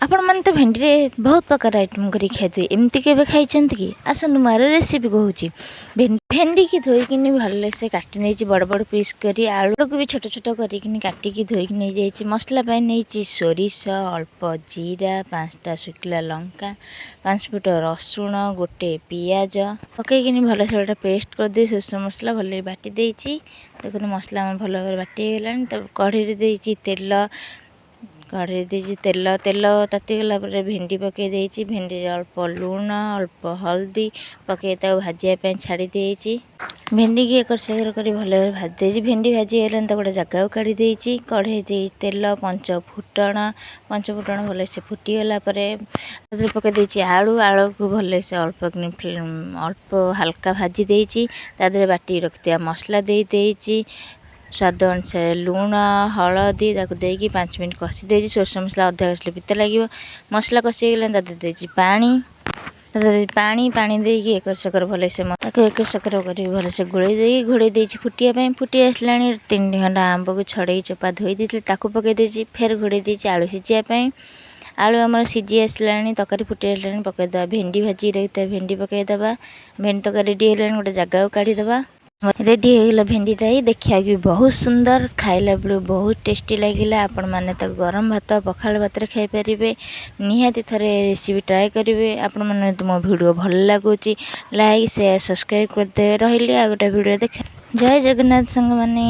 आपण मैंने तो भेंडी रे बहुत प्रकार आइटम करी खाइए एमती के खाई कि आसतु मार रेसिपी कहूँ। भेंडी की धोईक भल से काटी नहीं बड़ बड़ पीस करी आलू को भी छोट छोट कर काटिकी धोईक नहीं जाइए। मसला नहीं सोरिष अल्प जीरा 5टा शुखिला लंका 5 फुट रसुण गोटे पियाज पकईकि भल से गोटे पेस्ट करदे सोर्ष मसला भल बाटी देती। देखो मसला भल भाव बाटी गलानी। तब कढ़ी देती तेल कढ़ी देती तेल तातीगला भेंडी पकई देती। भेंडी अल्प लुण अल्प हल्दी पकई भाजापी छाड़ी देती। भेंडी की एक सेकर कर भल भाजी भेंडी भाजी गलानी। तो गोटे जगह काढ़ी देती। कढ़ई दे तेल 5 फुटण भल से फुटीगला पकई देती आलू आलू को भल से अल्प हल्का भाजी देती। तादे बाटी रखिया मसला देती स्वाद अनुसार लुण हलदी देकी 5 मिनट कषि देती। सोर्ष मसला अधा कषिले पिता लगे मसला कषिगला देती पानी पानी देकी एकर सेकर भल से एकर सेकर कर भल से घोड़े देती फुटिया फुटी आसला 3 घंटा आंब को छड़े चोपा धोई देती पकई देती फेर घोड़े देती आलू सिझापी। आलू आमर सिझी आसला तकारी फुटी आसला पकईदे भेंडी भाजी रखी भेंडी पकईदे भेंडी तक रेडी है गोटे जगह काढ़ीदे रेडी होगा भेंडीटा ही देखा कि बहुत सुंदर खाइला बेलू बहुत टेस्टी लगे। आपण मैंने तो गरम भात पखाल भात खाईपारे निहाती थरे रेसिपी ट्राए करेंगे। आपण मैंने तो मो वीडियो भल लगुच लाइक शेयर सब्सक्राइब करदे रही आ गोटे वीडियो देख। जय जगन्नाथ संग माने।